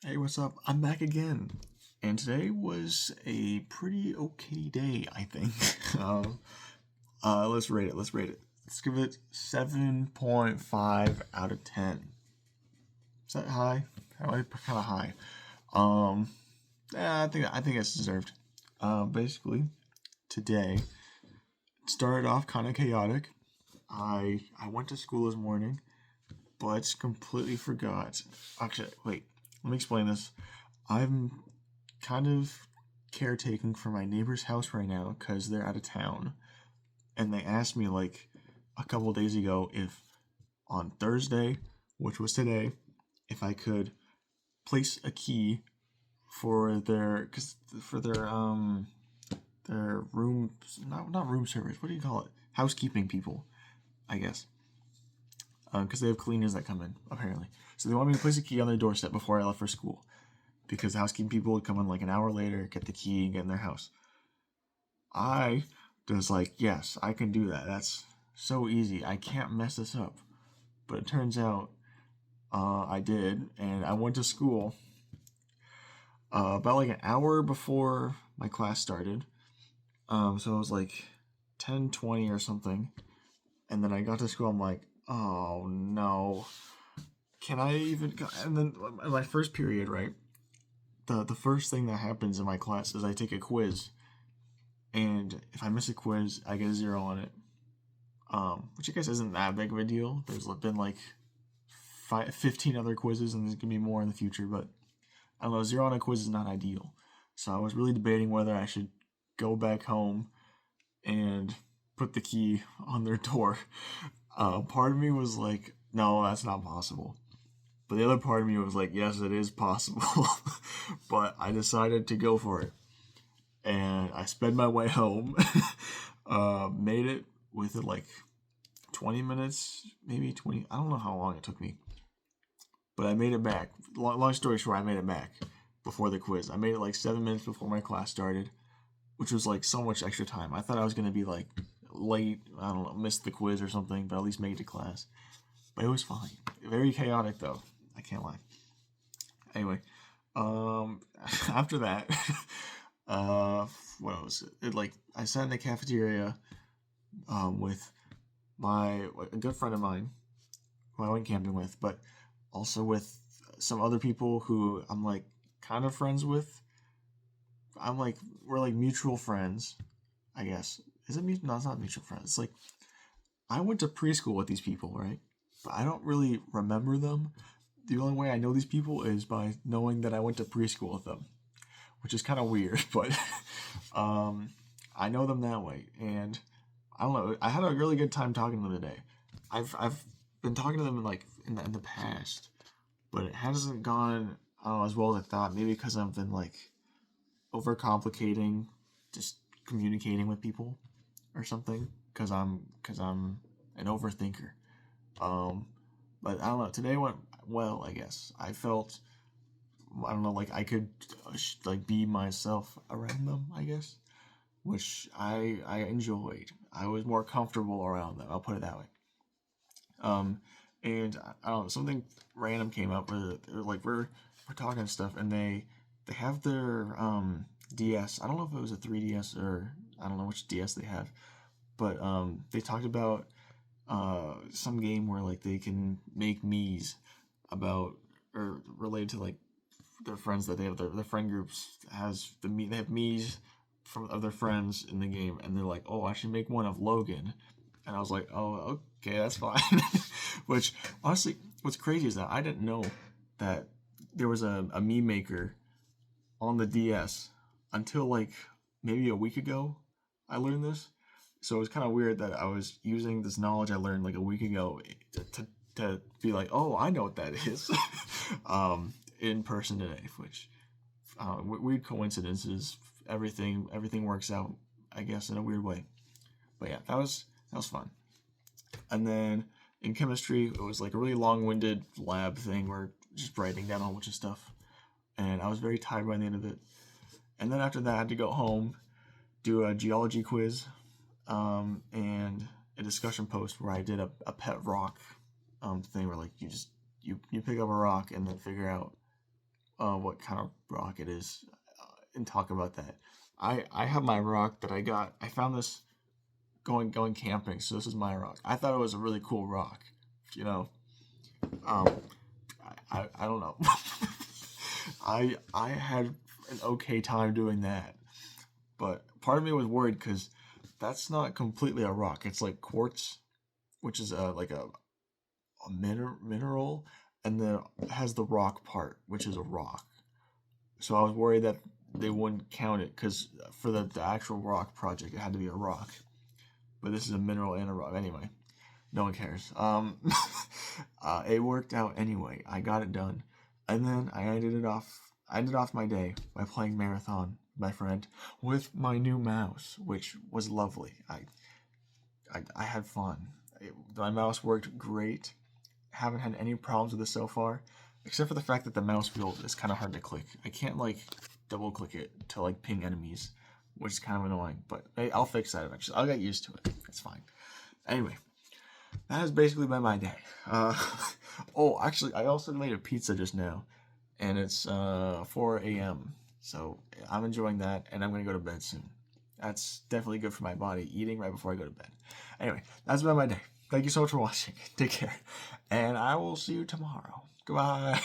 Hey, what's up? I'm back again. And today was a pretty okay day, I think. Let's rate it. Let's give it 7.5 out of 10. Is that high? Kind of high. Um, yeah, I think it's deserved. Basically, today started off kind of chaotic. I went to school this morning, but completely forgot. Actually, wait. Let me explain this. I'm kind of caretaking for my neighbor's house right now because they're out of town. And they asked me like a couple days ago if on Thursday, which was today, if I could place a key for their room, not room service. What do you call it? Housekeeping people, I guess. Because they have cleaners that come in apparently. So they want me to place a key on their doorstep before I left for school, because the housekeeping people would come in like an hour later, get the key, and get in their house. I was like, yes, I can do that. That's so easy. I can't mess this up. But it turns out I did, and I went to school about like an hour before my class started. So it was like 10:20 or something. And then I got to school, I'm like, oh no. Can I even go? And then in my first period, right? The first thing that happens in my class is I take a quiz, and if I miss a quiz, I get a zero on it. Which I guess isn't that big of a deal. There's been like 15 other quizzes, and there's gonna be more in the future. But I don't know, zero on a quiz is not ideal. So I was really debating whether I should go back home and put the key on their door. Part of me was like, no, that's not possible. But the other part of me was like, yes, it is possible. But I decided to go for it. And I sped my way home. Made it with like 20 minutes, maybe 20. I don't know how long it took me. But I made it back. Long story short, I made it back before the quiz. I made it like 7 minutes before my class started, which was like so much extra time. I thought I was going to be like late, I don't know, missed the quiz or something, but at least make it to class. But it was fine. Very chaotic though. I can't lie. Anyway, after that, what was it? Like I sat in the cafeteria, with a good friend of mine who I went camping with, but also with some other people who I'm like kind of friends with. We're like mutual friends, I guess. Is it mutual? No, it's not mutual friends. It's like I went to preschool with these people, right? But I don't really remember them. The only way I know these people is by knowing that I went to preschool with them, which is kind of weird, but I know them that way. And I don't know. I had a really good time talking to them today. I've been talking to them in the past, but it hasn't gone as well as I thought. Maybe because I've been like overcomplicating just communicating with people or something. Because I'm an overthinker. Um, but I don't know. Today went well. I guess I don't know, like I could like be myself around them, I guess, which I enjoyed. I was more comfortable around them. I'll put it that way. Um, and I don't know, something random came up where they're like we're talking stuff, and they have their DS. I don't know if it was a 3DS or I don't know which DS they have, but they talked about some game where like they can make me's about or related to like their friends that they have their friend groups has they have me's from of their friends in the game, and they're like, oh, I should make one of Logan. And I was like, oh, okay, that's fine. Which honestly, what's crazy is that I didn't know that there was a meme maker on the DS until like maybe a week ago. I learned this, so it was kind of weird that I was using this knowledge I learned like a week ago to be like, oh, I know what that is, in person today. Which weird coincidences. Everything works out, I guess, in a weird way. But yeah, that was fun. And then in chemistry, it was like a really long-winded lab thing where just writing down a whole bunch of stuff, and I was very tired by the end of it. And then after that, I had to go home, do a geology quiz, and a discussion post where I did a pet rock thing where like you pick up a rock and then figure out what kind of rock it is, and talk about that. I have my rock that I found this going camping. So this is my rock. I thought it was a really cool rock. You know, um, I don't know. I had an okay time doing that, but part of me was worried because that's not completely a rock. It's like quartz, which is like a mineral, and then it has the rock part, which is a rock. So I was worried that they wouldn't count it because for the actual rock project, it had to be a rock. But this is a mineral and a rock. Anyway, no one cares. It worked out anyway. I got it done, and then I ended it off. I ended off my day by playing Marathon, my friend, with my new mouse, which was lovely. I had fun. My mouse worked great. Haven't had any problems with it so far, except for the fact that the mouse wheel is kind of hard to click. I can't like double click it to like ping enemies, which is kind of annoying. But hey, I'll fix that eventually. I'll get used to it. It's fine. Anyway, that has basically been my day. Oh, actually, I also made a pizza just now, and it's 4 a.m. So I'm enjoying that, and I'm gonna go to bed soon. That's definitely good for my body, eating right before I go to bed. Anyway, that's been my day. Thank you so much for watching. Take care, and I will see you tomorrow. Goodbye.